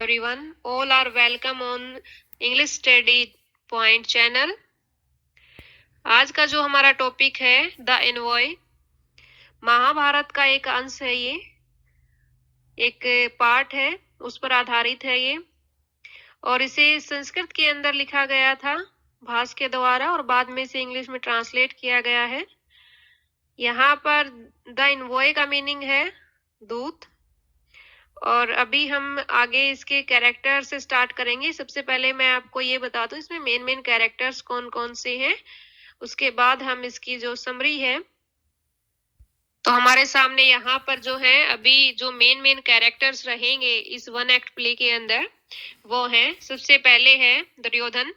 everyone. All are welcome on English Study Point channel. आज का जो हमारा टॉपिक है द एनवॉय, महाभारत का एक अंश है, ये एक पार्ट है, उस पर आधारित है ये, और इसे संस्कृत के अंदर लिखा गया था भास के द्वारा और बाद में इसे इंग्लिश में ट्रांसलेट किया गया है। यहाँ पर द एनवॉय का मीनिंग है दूत। और अभी हम आगे इसके कैरेक्टर से स्टार्ट करेंगे। सबसे पहले मैं आपको ये बता दूं इसमें मेन कैरेक्टर्स कौन कौन से हैं, उसके बाद हम इसकी जो समरी है, तो हमारे सामने यहाँ पर जो है अभी जो मेन कैरेक्टर्स रहेंगे इस वन एक्ट प्ले के अंदर वो हैं। सबसे पहले है दुर्योधन।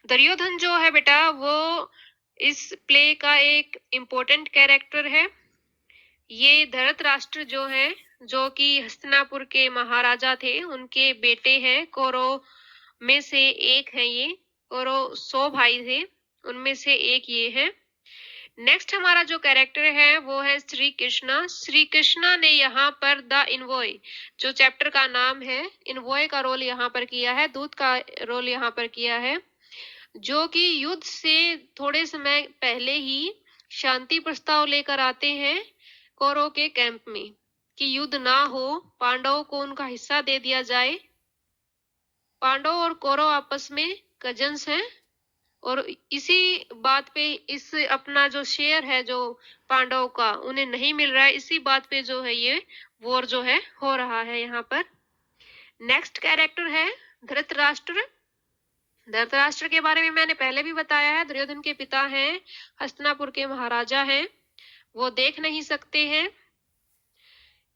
दुर्योधन जो है बेटा वो इस प्ले का एक इम्पोर्टेंट कैरेक्टर है। ये धृतराष्ट्र जो है, जो कि हस्तिनापुर के महाराजा थे, उनके बेटे हैं। कौरव में से एक है ये, कौरव 100 भाई थे, उनमें से एक ये है। नेक्स्ट हमारा जो कैरेक्टर है वो है श्री कृष्णा। श्री कृष्णा ने यहाँ पर द इनवॉय, जो चैप्टर का नाम है, इनवॉय का रोल यहाँ पर किया है, दूत का रोल यहाँ पर किया है, जो कि युद्ध से थोड़े समय पहले ही शांति प्रस्ताव लेकर आते हैं कौरव के कैंप में कि युद्ध ना हो, पांडवों को उनका हिस्सा दे दिया जाए। पांडव और कौरव आपस में कजन्स हैं और इसी बात पे इस अपना जो शेयर है जो पांडव का उन्हें नहीं मिल रहा है, इसी बात पे जो है ये वॉर जो है हो रहा है यहाँ पर। नेक्स्ट कैरेक्टर है धृतराष्ट्र। धृतराष्ट्र के बारे में मैंने पहले भी बताया है, दुर्योधन के पिता हैं, हस्तिनापुर के महाराजा हैं, वो देख नहीं सकते हैं।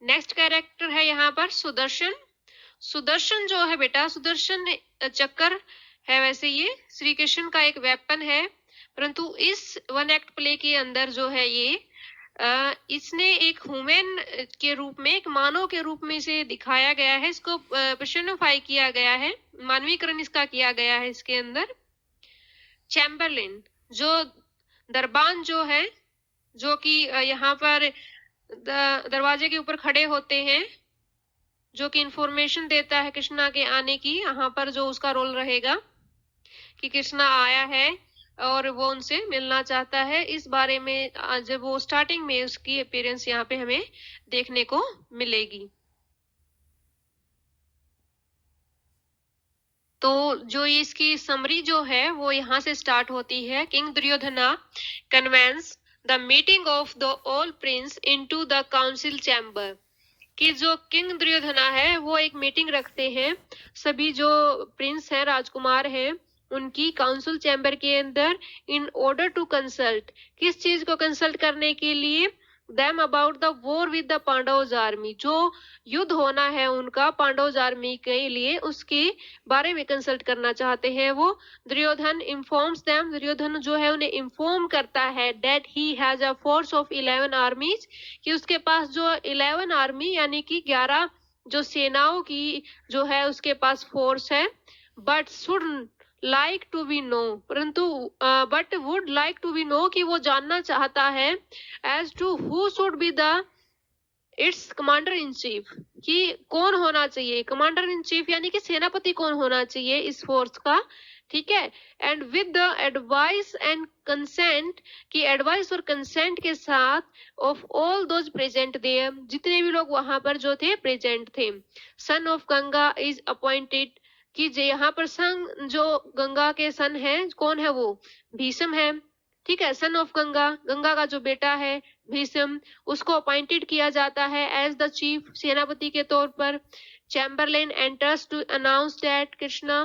नेक्स्ट कैरेक्टर है यहाँ पर सुदर्शन। सुदर्शन जो है बेटा, सुदर्शन चक्कर है, वैसे ये श्री कृष्ण का एक वेपन है, परंतु इस वन एक्ट प्ले के अंदर जो है ये इसने एक ह्यूमन के रूप में, एक मानव के रूप में इसे दिखाया गया है, इसको पर्सनिफाई किया गया है, मानवीकरण इसका किया गया है इसके अंदर। चैम्बरलिन जो दरबान जो है, जो कि यहाँ पर दरवाजे के ऊपर खड़े होते हैं, जो कि इंफॉर्मेशन देता है कृष्णा के आने की, यहाँ पर जो उसका रोल रहेगा कि कृष्णा आया है और वो उनसे मिलना चाहता है, इस बारे में जब वो स्टार्टिंग में उसकी अपीयरेंस यहाँ पे हमें देखने को मिलेगी। तो जो इसकी समरी जो है वो यहाँ से स्टार्ट होती है। King Duryodhana convenes the meeting of the all prince into the council chamber, कि जो किंग दुर्योधना है वो एक मीटिंग रखते हैं, सभी जो प्रिंस हैं, राजकुमार हैं, उनकी काउंसिल चैम्बर के अंदर, इन ऑर्डर टू कंसल्ट, किस चीज को कंसल्ट करने के लिए, them about the war with the Pandavas army, जो युद्ध होना है उनका पांडवज आर्मी के लिए, उसके बारे में कंसल्ट करना चाहते हैं वो। दुर्योधन इन्फॉर्म्स देम, दुर्योधन जो है उन्हें इन्फॉर्म करता है, that he has a force of 11 आर्मीज, कि उसके पास जो 11 आर्मी यानी कि 11 जो सेनाओं की जो है उसके पास फोर्स है। But should like to be no, परंतु but would like to be no, कि वो जानना चाहता है as to who should be the its commander in chief, कि कौन होना चाहिए कमांडर इन चीफ, यानी कि सेनापति कौन होना चाहिए इस फोर्स का, ठीक है। And with the advice and consent, की एडवाइस और कंसेंट के साथ, of all those present there, जितने भी लोग वहां पर जो थे प्रेजेंट थे। Son of Ganga is appointed, कि यहाँ पर सन जो गंगा के सन है, कौन है वो, भीष्म है, ठीक है। सन ऑफ गंगा, गंगा का जो बेटा है भीष्म, उसको अपॉइंटेड किया जाता है एज द चीफ, सेनापति के तौर पर। Chamberlain enters to announce that Krishna,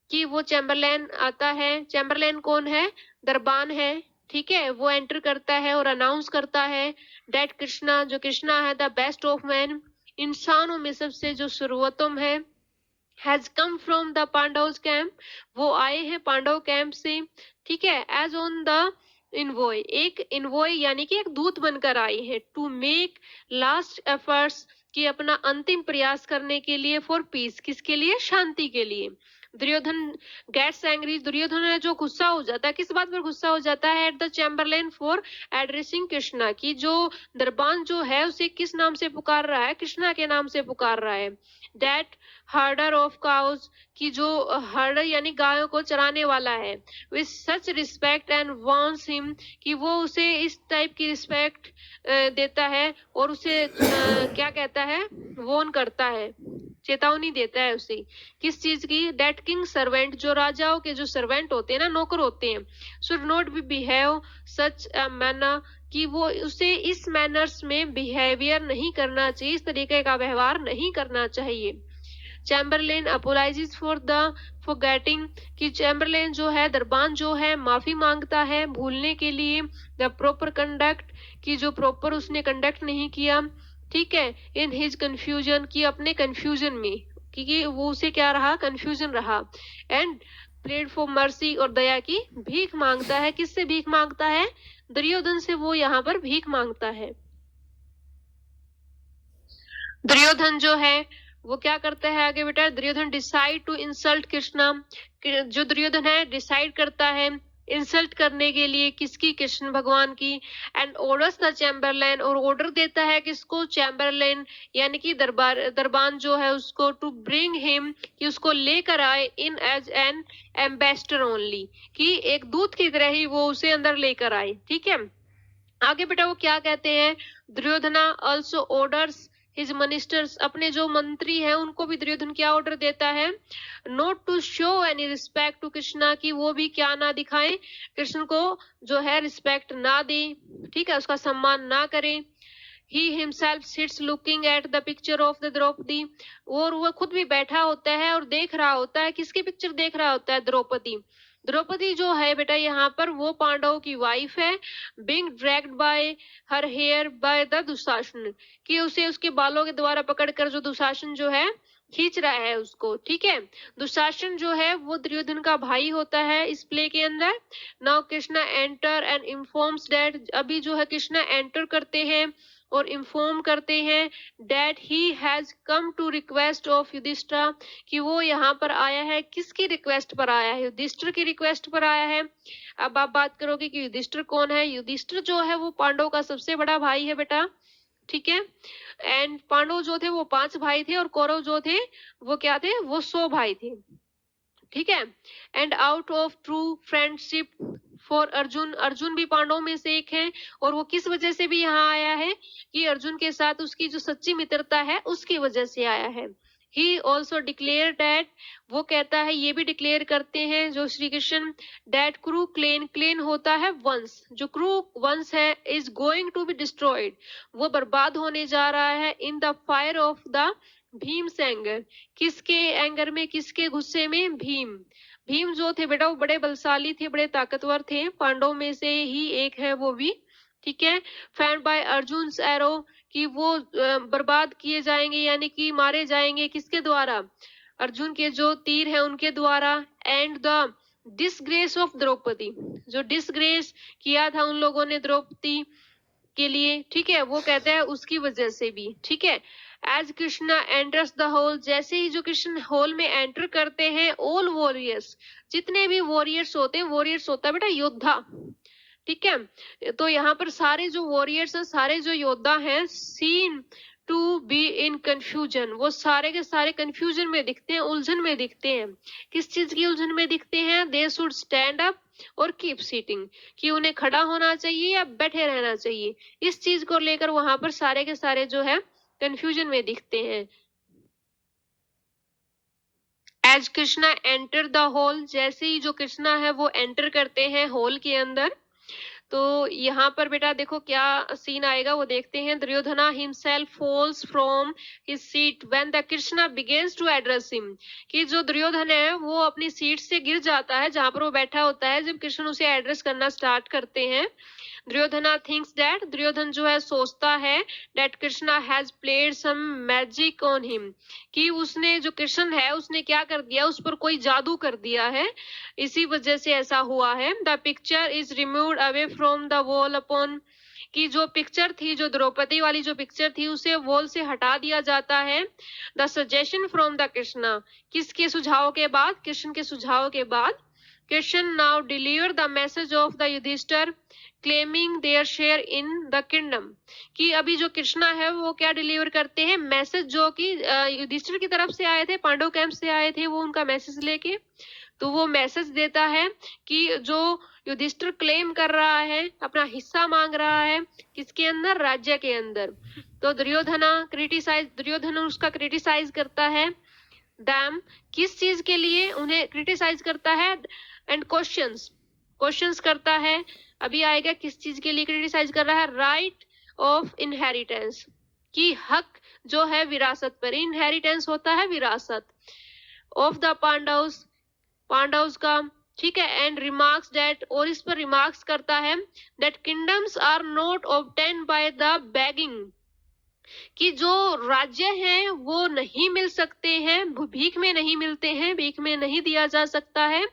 कि वो चैम्बरलेन आता है, चैम्बरलेन कौन है, दरबान है, ठीक है, वो एंटर करता है और अनाउंस करता है दैट कृष्णा, जो कृष्णा है, द बेस्ट ऑफ मैन, इंसानों में सबसे जो सर्वोत्तम है, has come from the Pandava camp, वो आए हैं पांडव कैंप से, ठीक है। एज ऑन द इनवॉय, एक इनवॉय यानी कि एक दूत बनकर आए हैं, टू मेक लास्ट एफर्ट्स, कि अपना अंतिम प्रयास करने के लिए, फॉर पीस, किसके लिए, शांति के लिए। दुर्योधन गेट्स एंग्री, दुर्योधन है जो गुस्सा हो जाता है, किस बात पर गुस्सा हो जाता है? At the Chamberlain for addressing Krishna, की जो दरबान जो है उसे किस नाम से पुकार रहा है? कृष्णा के नाम से पुकार रहा है। दैट हर्डर ऑफ काउज, की जो हर्डर यानी गायों को चराने वाला है, with such respect and wants him, कि वो उसे इस टाइप की रिस्पेक्ट देता है और उसे क्या कहता है? वॉर्न करता है, चेतावनी देता है उसे, किस चीज की? दैट किंग सर्वेंट, जो राजाओं के जो सर्वेंट होते हैं ना, नौकर होते हैं, should not be behave such a manner, कि वो उसे इस मैनर्स में बिहेवियर नहीं करना चाहिए, इस तरीके का व्यवहार नहीं करना चाहिए। चैम्बरलेन अपोलाइजेस फॉर द फॉरगेटिंग, कि चैम्बरलेन जो है, दरबान जो है, माफी मांगता है भूलने के लिए। द प्रॉपर कंडक्ट, की जो प्रॉपर उसने कंडक्ट नहीं किया, ठीक है, इन हिज कंफ्यूजन, की अपने कंफ्यूजन में, क्योंकि वो उसे क्या रहा? कंफ्यूजन रहा। एंड प्लेड फॉर मर्सी, और दया की भीख मांगता है, किससे भीख मांगता है? दुर्योधन से वो यहाँ पर भीख मांगता है। दुर्योधन जो है वो क्या करता है आगे बेटा? Duryodhan decide to insult Krishna, जो दुर्योधन है डिसाइड करता है इंसल्ट करने के लिए, किसकी? कृष्ण भगवान की। एंड ऑर्डर्स द चैम्बरलेन, और ऑर्डर देता है किसको? चैम्बरलेन यानी कि दरबान जो है उसको, टू ब्रिंग हिम, कि उसको लेकर आए, इन एज एन एम्बेसडर ओनली, कि एक दूत की तरह ही वो उसे अंदर लेकर आए, ठीक है। आगे बेटा वो क्या कहते हैं? Duryodhana also orders his ministers, अपने जो मंत्री हैं उनको भी दुर्योधन क्या ऑर्डर देता है? Not to show any respect to Krishna, की वो भी क्या ना दिखाएं? कृष्ण को जो है रिस्पेक्ट ना दे, ठीक है, उसका सम्मान ना करें। He himself sits looking at the picture of the Draupadi, और वह खुद भी बैठा होता है और देख रहा होता है, किसकी पिक्चर देख रहा होता है? द्रौपदी। द्रौपदी जो है बेटा यहाँ पर वो पांडवों की वाइफ है। being dragged by her hair by the Dushasan, कि उसे उसके बालों के द्वारा पकड़कर जो दुशासन जो है खींच रहा है उसको, ठीक है। दुशासन जो है वो दुर्योधन का भाई होता है इस प्ले के अंदर। Now Krishna enter and informs that, अभी जो है कृष्णा एंटर करते हैं और इन्फॉर्म करते हैं that he has come to request of Yudhishthir, कि वो यहाँ पर आया है, किसकी रिक्वेस्ट पर आया है? युधिष्ठिर की रिक्वेस्ट पर आया है। अब आप बात करोगे कि युधिष्ठिर कौन है? युधिष्ठिर जो है वो पांडव का सबसे बड़ा भाई है बेटा, ठीक है। एंड पांडव जो थे वो 5 भाई थे और कौरव जो थे वो क्या थे? वो 100 भाई थे, ठीक है। And out of true friendship for Arjun, Arjun भी पांडवों में से एक है, और वो किस वजह से भी यहाँ आया है? कि अर्जुन के साथ उसकी जो सच्ची मित्रता है उसकी वजह से आया है। ही ऑल्सो डिक्लेयर डैट, वो कहता है, ये भी डिक्लेयर करते हैं जो Shri Krishna, that Kuru clan, clan होता है वंश, जो क्रू वंश है, is going to be destroyed, वो बर्बाद होने जा रहा है, in the fire of the Bhima's anger, किसके एंगर में, किसके गुस्से में? भीम। भीम जो थे बेटा वो बड़े बलशाली थे, बड़े ताकतवर थे, पांडव में से ही एक है वो भी, ठीक है। फैंड बाय अर्जुन एरो, कि वो बर्बाद किए जाएंगे यानी कि मारे जाएंगे, किसके द्वारा? अर्जुन के जो तीर है उनके द्वारा। And the disgrace of Draupadi, जो डिसग्रेस किया था उन लोगों ने द्रौपदी के लिए, ठीक है, वो कहते हैं उसकी वजह से भी, ठीक है। As Krishna enters the hall, जैसे ही जो कृष्ण हॉल में एंटर करते हैं, ऑल वॉरियर्स, जितने भी वॉरियर्स होते हैं, वॉरियर्स होता है बेटा योद्धा, ठीक है। तो यहाँ पर सारे जो वॉरियर्स हैं, सारे जो योद्धा हैं, seen to be in confusion, वो सारे के सारे कंफ्यूजन में दिखते हैं, उलझन में दिखते हैं। किस चीज की उलझन में दिखते हैं? दे शुड स्टैंड अप और कीप सीटिंग, कि उन्हें खड़ा होना चाहिए या बैठे रहना चाहिए, इस चीज को लेकर वहां पर सारे के सारे जो है कंफ्यूजन में दिखते हैं। As Krishna enter the hall, जैसे ही जो कृष्णा है वो एंटर करते हैं हॉल के अंदर, तो यहाँ पर बेटा देखो क्या सीन आएगा वो देखते हैं। Duryodhana himself falls from his seat when the Krishna begins to address him, कि जो दुर्योधन है वो अपनी सीट से गिर जाता है जहां पर वो बैठा होता है, जब कृष्ण उसे एड्रेस करना स्टार्ट करते हैं। दुर्योधना थिंक्स दैट, दुर्योधन जो है सोचता है, that Krishna has played some magic on him, कि उसने जो कृष्ण है उसने क्या कर दिया, उस पर कोई जादू कर दिया है, इसी वजह से ऐसा हुआ है। The picture is removed away from the wall upon कि जो पिक्चर थी, जो द्रौपदी वाली जो पिक्चर थी, उसे वॉल से हटा दिया जाता है। The suggestion from the Krishna, किसके सुझाव के बाद? कृष्ण के सुझाव के बाद। Krishna now deliver the message of the Yudhishthir claiming their share in the kingdom, कि अभी जो कृष्णा है वो क्या डिलीवर करते हैं? मैसेज जो कि युधिष्ठिर की तरफ से आए थे, पांडव कैंप से आए थे, वो उनका मैसेज लेके, तो वो मैसेज देता है कि जो युधिष्ठिर क्लेम कर रहा है, अपना हिस्सा मांग रहा है, किसके अंदर? राज्य के अंदर। तो दुर्योधन उसका क्रिटिसाइज करता है। डैम, किस चीज के लिए उन्हें क्रिटिसाइज करता है? एंड क्वेश्चंस करता है। अभी आएगा किस चीज के लिए क्रिटिसाइज कर रहा है? राइट ऑफ इनहेरिटेंस, की हक जो है विरासत पर। इनहेरिटेंस होता है विरासत। ऑफ द पांडव्स का, ठीक है। एंड रिमार्क्स दैट, और इस पर रिमार्क्स करता है that kingdoms are not obtained by the begging, कि जो राज्य हैं वो नहीं मिल सकते हैं, भीख में नहीं मिलते हैं, भीख में नहीं दिया जा सकता है।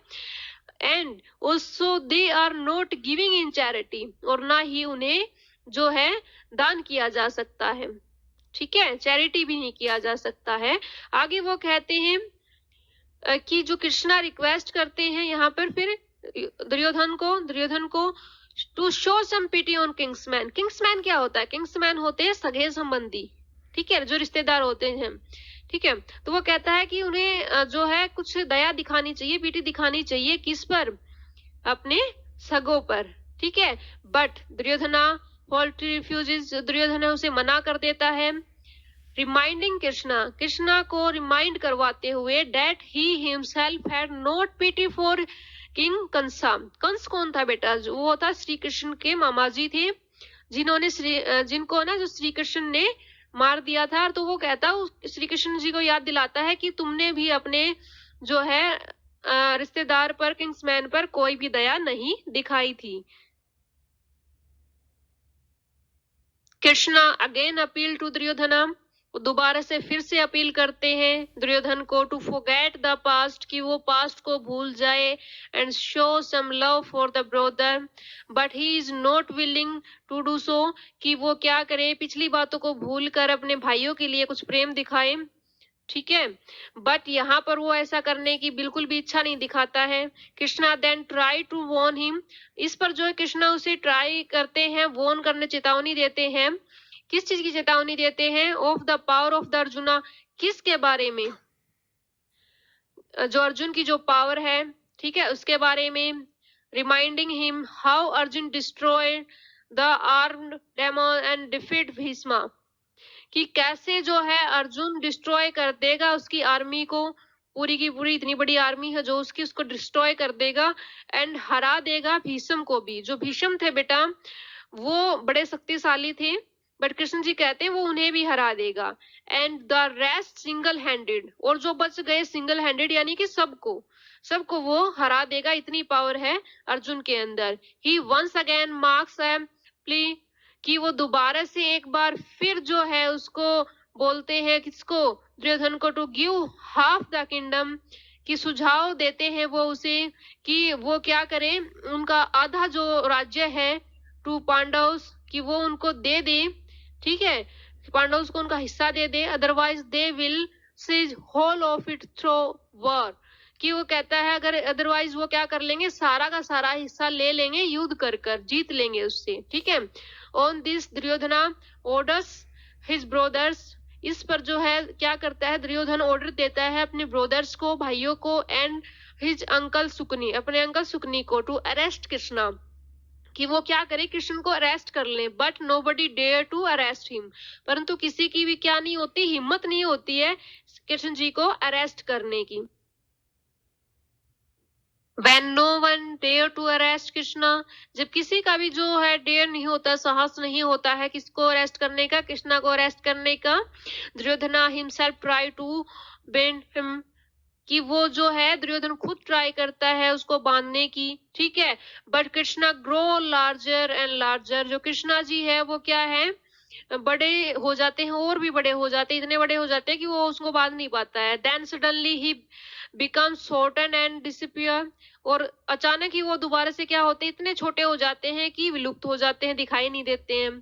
And also they are not giving in charity, और ना ही उन्हें जो है दान किया जा सकता है, ठीक है, चैरिटी भी नहीं किया जा सकता है। आगे वो कहते हैं कि जो कृष्णा रिक्वेस्ट करते हैं यहाँ पर फिर दुर्योधन को to show some pity on kinsmen. Kinsmen क्या होता है? किंग्समैन होते हैं सगे संबंधी, ठीक है, जो रिश्तेदार होते हैं, ठीक है। तो वो कहता है कि उन्हें जो है कुछ दया दिखानी चाहिए, पीटी दिखानी चाहिए, किस पर? अपने सगों पर, ठीक है। बट दुर्योधना फॉल्टली रिफ्यूजेस, दुर्योधन उसे मना कर देता है। रिमाइंडिंग कृष्णा को रिमाइंड करवाते हुए that he himself had not pity for king Kansa. Kansa कौन था बेटा? वो था श्री कृष्ण के मामा जी थे, जिनको ना जो श्री कृष्ण ने मार दिया था। तो वो कहता, श्री कृष्ण जी को याद दिलाता है कि तुमने भी अपने जो है रिश्तेदार पर, किंग्समैन पर कोई भी दया नहीं दिखाई थी। Krishna again appeal to Duryodhana, दोबारा से फिर से अपील करते हैं दुर्योधन को टू फॉरगेट द पास्ट, कि वो पास्ट को भूल जाए, and show some love for the brother, but he is not willing to do so, कि वो क्या करे? पिछली बातों को भूल कर अपने भाइयों के लिए कुछ प्रेम दिखाए, ठीक है। बट यहाँ पर वो ऐसा करने की बिल्कुल भी इच्छा नहीं दिखाता है। Krishna then try to warn him, इस पर जो है कृष्णा उसे ट्राई करते हैं, वॉर्न करने, चेतावनी देते हैं। किस चीज की चेतावनी देते हैं? Of the power of the arjuna, किसके बारे में? जो अर्जुन की जो पावर है, ठीक है, उसके बारे में। Reminding him how Arjun destroy the armed demon and defeat Bhishma, कि कैसे जो है अर्जुन डिस्ट्रॉय कर देगा उसकी आर्मी को, पूरी की पूरी इतनी बड़ी आर्मी है जो उसकी, उसको डिस्ट्रॉय कर देगा एंड हरा देगा भीष्म को भी। जो भीष्म थे बेटा वो बड़े शक्तिशाली थे, बट कृष्ण जी कहते हैं वो उन्हें भी हरा देगा। And the rest single handed, और जो बच गए सिंगल हैंडेड यानी कि सबको वो हरा देगा, इतनी पावर है अर्जुन के अंदर। ही वंस अगेन मार्क्स प्ली, कि वो दोबारा से एक बार फिर जो है उसको बोलते हैं, किसको? दुर्योधन को, to give half the kingdom, कि सुझाव देते हैं वो उसे कि वो क्या करे, उनका आधा जो राज्य है, टू पांडव्स, कि वो उनको दे दे, ठीक है, पांडव्स को उनका हिस्सा दे दे, otherwise they will seize whole of it through war, कि वो कहता है अगर अदरवाइज वो क्या कर लेंगे, सारा का सारा हिस्सा ले लेंगे, युद्ध कर जीत लेंगे उससे, ठीक है। On this Duryodhana orders his brothers, इस पर जो है क्या करता है दुर्योधन, ऑर्डर देता है अपने ब्रदर्स को, भाइयों को, एंड हिज अंकल सुकनी, अपने अंकल सुकनी को, टू अरेस्ट कृष्णा, कि वो क्या करे, कृष्ण को अरेस्ट कर ले। But nobody dare to arrest him, परंतु किसी की भी क्या नहीं होती, हिम्मत नहीं होती है कृष्ण जी को अरेस्ट करने की। When no one dare to arrest Krishna, जब किसी का भी जो है डेयर नहीं होता, साहस नहीं होता है किसको अरेस्ट करने का, कृष्णा को अरेस्ट करने का, Duryodhana himself try to bind him, कि वो जो है दुर्योधन खुद ट्राई करता है उसको बांधने की, ठीक है। But Krishna grow larger and larger, जो कृष्णा जी है वो क्या है, बड़े हो जाते हैं और भी बड़े हो जाते हैं, इतने बड़े हो जाते हैं कि वो उसको बांध नहीं पाता है। देन सडनली ही बिकम्स शॉर्टन एंड डिसअपियर, और अचानक ही वो दोबारा से क्या होते हैं, इतने छोटे हो जाते हैं कि विलुप्त हो जाते हैं, दिखाई नहीं देते हैं।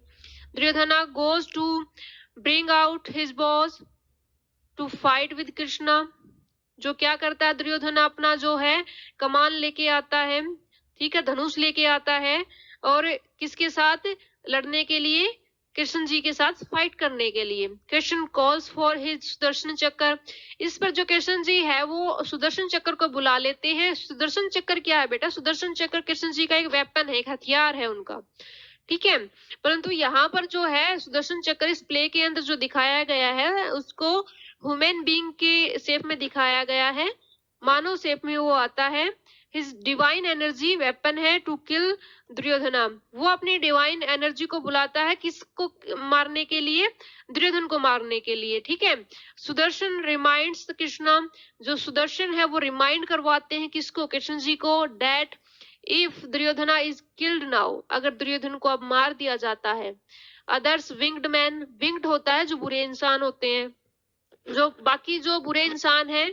Duryodhana goes to bring out his boss to fight with Krishna. जो क्या करता है दुर्योधन, अपना जो है कमान लेके आता है, ठीक है, धनुष लेके आता है, और किसके साथ लड़ने के लिए, कृष्ण जी के साथ फाइट करने के लिए। Krishna calls for his Sudarshan चक्र। इस पर जो कृष्ण जी है वो सुदर्शन चक्र को बुला लेते हैं। सुदर्शन चक्र क्या है बेटा, सुदर्शन चक्र कृष्ण जी का एक वेपन है, एक हथियार है उनका, ठीक है। परंतु यहाँ पर जो है सुदर्शन चक्र इस प्ले के अंदर जो दिखाया गया है उसको ह्यूमन बीइंग के शेप में दिखाया गया है, मानव शेप में वो आता है। हिज डिवाइन एनर्जी वेपन है टू किल दुर्योधना। वो अपनी डिवाइन एनर्जी को बुलाता है किसको मारने के लिए, दुर्योधन को मारने के लिए, ठीक है। सुदर्शन रिमाइंड्स कृष्णा, जो सुदर्शन है वो रिमाइंड करवाते हैं किसको, कृष्ण जी को, that if Duryodhana is killed now, अगर दुर्योधन को अब मार दिया जाता है। अदर्स विंग्ड मैन, विंग्ड होता है जो बुरे इंसान होते हैं, जो बाकी जो बुरे इंसान हैं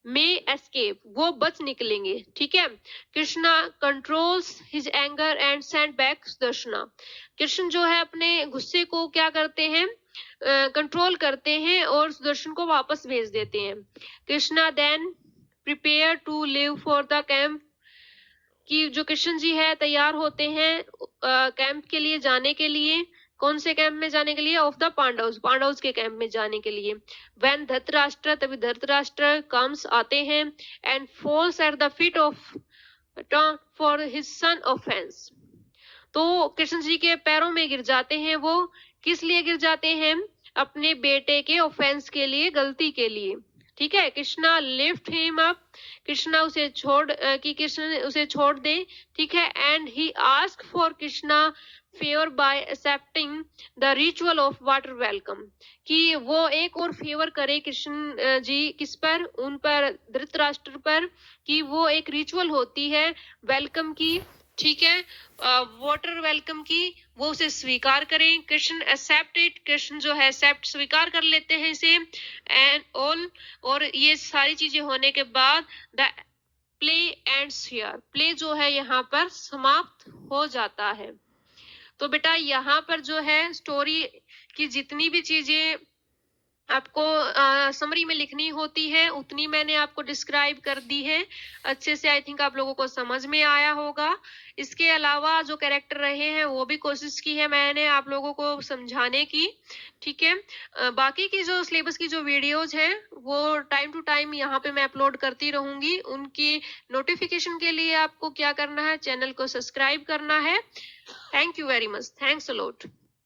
मे एस्केप, वो बच निकलेंगे, ठीक है। Krishna controls his anger and send back Sudarshana. Krishna जो है अपने गुस्से को क्या करते हैं, कंट्रोल करते हैं और सुदर्शन को वापस भेज देते हैं। Krishna then prepare to leave for the camp, कि जो कृष्ण जी है तैयार होते हैं कैंप के लिए जाने के लिए। कौन से कैंप में जाने के लिए, ऑफ द पांडव्स, पांडव्स के कैंप में जाने के लिए। व्हेन धृतराष्ट्र, तभी धृतराष्ट्र कम्स आते हैं, and falls at the feet of for his son offence. तो कृष्ण जी के पैरों में गिर जाते हैं। वो किस लिए गिर जाते हैं, अपने बेटे के ऑफेंस के लिए, गलती के लिए, ठीक है। Krishna lift him up, Krishna उसे कि कृष्ण उसे छोड़ दे, ठीक है। And he ask for Krishna favour bye accepting the ritual of water welcome, कि वो एक और फेवर करे कृष्ण जी, किस पर, उन पर, धृतराष्ट्र पर, कि वो एक रिचुअल होती है वेलकम की, ठीक है, वाटर वेलकम की, वो उसे स्वीकार करें। कृष्ण एक्सेप्ट इट, कृष्ण जो है एक्सेप्ट, स्वीकार कर लेते हैं इसे। एंड ऑल, और ये सारी चीजें होने के बाद the play ends here, play जो है यहाँ पर समाप्त हो जाता है। तो बेटा यहाँ पर जो है स्टोरी की जितनी भी चीजें आपको समरी में लिखनी होती है उतनी मैंने आपको डिस्क्राइब कर दी है अच्छे से। आई थिंक आप लोगों को समझ में आया होगा। इसके अलावा जो कैरेक्टर रहे हैं वो भी कोशिश की है मैंने आप लोगों को समझाने की, ठीक है। बाकी की जो सिलेबस की जो वीडियोज हैं वो टाइम टू टाइम यहाँ पे मैं अपलोड करती रहूंगी। उनकी नोटिफिकेशन के लिए आपको क्या करना है, चैनल को सब्सक्राइब करना है। Thank you very much, thanks a lot.